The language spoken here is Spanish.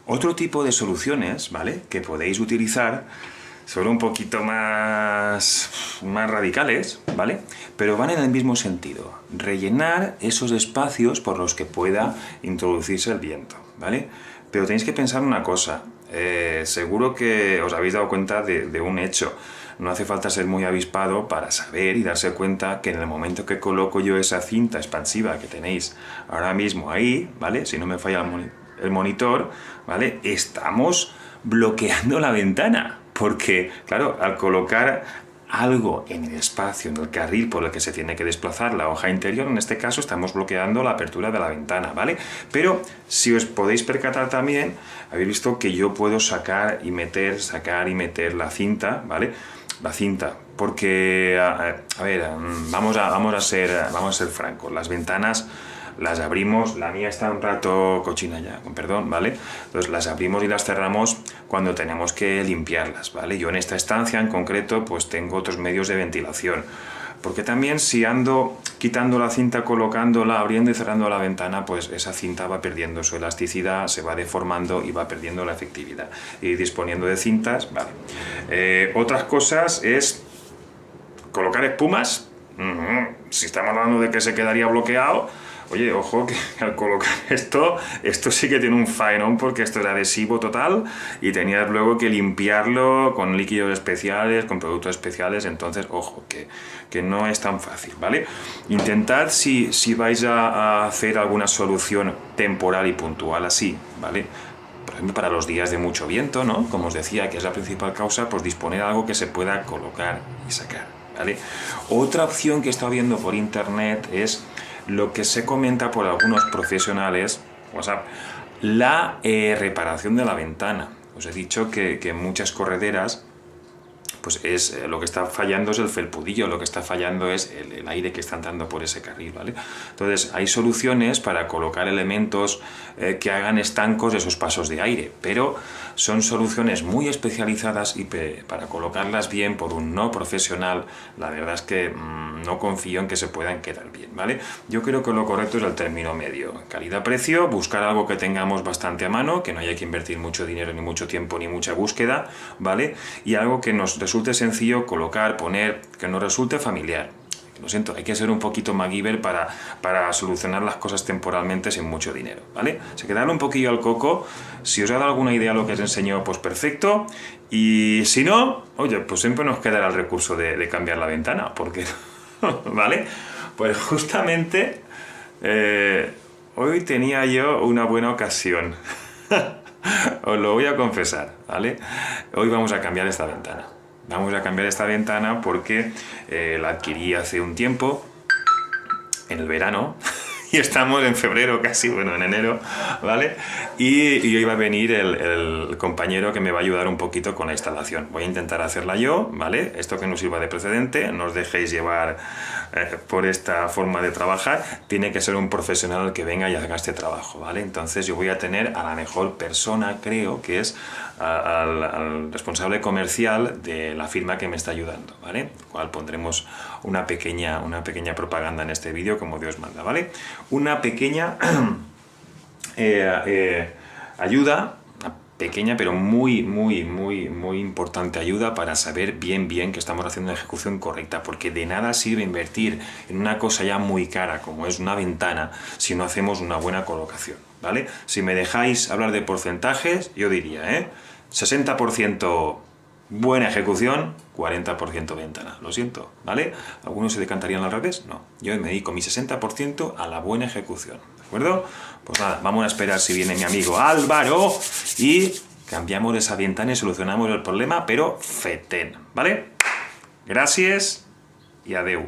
Otro tipo de soluciones, ¿vale?, que podéis utilizar son un poquito más radicales, ¿vale?, pero van en el mismo sentido. Rellenar esos espacios por los que pueda introducirse el viento, ¿vale? Pero tenéis que pensar una cosa. Seguro que os habéis dado cuenta de un hecho. No hace falta ser muy avispado para saber y darse cuenta que en el momento que coloco yo esa cinta expansiva que tenéis ahora mismo ahí, ¿vale?, si no me falla el monitor, ¿vale?, estamos bloqueando la ventana. Porque, claro, al colocar algo en el espacio, en el carril por el que se tiene que desplazar la hoja interior, en este caso estamos bloqueando la apertura de la ventana, ¿vale? Pero si os podéis percatar también, habéis visto que yo puedo sacar y meter la cinta, ¿vale? La cinta, porque, a ver, vamos a ser francos, las ventanas las abrimos, la mía está un rato cochina ya, con perdón, ¿vale? Entonces las abrimos y las cerramos cuando tenemos que limpiarlas, ¿vale? Yo en esta estancia en concreto pues tengo otros medios de ventilación, porque también si ando quitando la cinta, colocándola, abriendo y cerrando la ventana, pues esa cinta va perdiendo su elasticidad, se va deformando y va perdiendo la efectividad. Y disponiendo de cintas, vale. Otras cosas es colocar espumas. Si estamos hablando de que se quedaría bloqueado, oye, ojo, que al colocar esto sí que tiene un faenón, porque esto es adhesivo total y tenías luego que limpiarlo con líquidos especiales, con productos especiales, entonces, ojo, que no es tan fácil, ¿vale? Intentad, si vais a hacer alguna solución temporal y puntual así, ¿vale?, por ejemplo, para los días de mucho viento, ¿no?, como os decía, que es la principal causa, pues disponer de algo que se pueda colocar y sacar, ¿vale? Otra opción que he estado viendo por internet es lo que se comenta por algunos profesionales, WhatsApp, la reparación de la ventana. Os he dicho que en muchas correderas pues lo que está fallando es el felpudillo, lo que está fallando es el aire que está entrando por ese carril, ¿vale? Entonces hay soluciones para colocar elementos que hagan estancos esos pasos de aire, pero son soluciones muy especializadas y para colocarlas bien por un no profesional, la verdad es que no confío en que se puedan quedar bien, ¿vale? Yo creo que lo correcto es el término medio, calidad-precio, buscar algo que tengamos bastante a mano, que no haya que invertir mucho dinero, ni mucho tiempo, ni mucha búsqueda, ¿vale? Y algo que nos resulte sencillo colocar, poner, que nos resulte familiar. Lo siento, hay que ser un poquito MacGyver para solucionar las cosas temporalmente sin mucho dinero, ¿vale? Se quedarle un poquillo al coco. Si os ha dado alguna idea lo que os enseño, pues perfecto. Y si no, oye, pues siempre nos quedará el recurso de cambiar la ventana, porque, ¿vale? Pues justamente hoy tenía yo una buena ocasión. Os lo voy a confesar, ¿vale? Hoy vamos a cambiar esta ventana. Vamos a cambiar esta ventana porque la adquirí hace un tiempo, en el verano, y estamos en febrero casi, bueno, en enero, ¿vale? Y hoy va a venir el compañero que me va a ayudar un poquito con la instalación. Voy a intentar hacerla yo, ¿vale? Esto que nos sirva de precedente, no os dejéis llevar por esta forma de trabajar. Tiene que ser un profesional que venga y haga este trabajo, ¿vale? Entonces yo voy a tener a la mejor persona, creo que es al responsable comercial de la firma que me está ayudando, ¿vale? El cual pondremos una pequeña propaganda en este vídeo, como Dios manda, ¿vale? Una pequeña ayuda, una pequeña pero muy importante ayuda para saber bien que estamos haciendo una ejecución correcta, porque de nada sirve invertir en una cosa ya muy cara como es una ventana si no hacemos una buena colocación, ¿vale? Si me dejáis hablar de porcentajes, yo diría, 60% buena ejecución, 40% ventana. Lo siento, ¿vale? ¿Algunos se decantarían al revés? No. Yo me dedico mi 60% a la buena ejecución, ¿de acuerdo? Pues nada, vamos a esperar si viene mi amigo Álvaro y cambiamos esa ventana y solucionamos el problema, pero fetén, ¿vale? Gracias y adeu.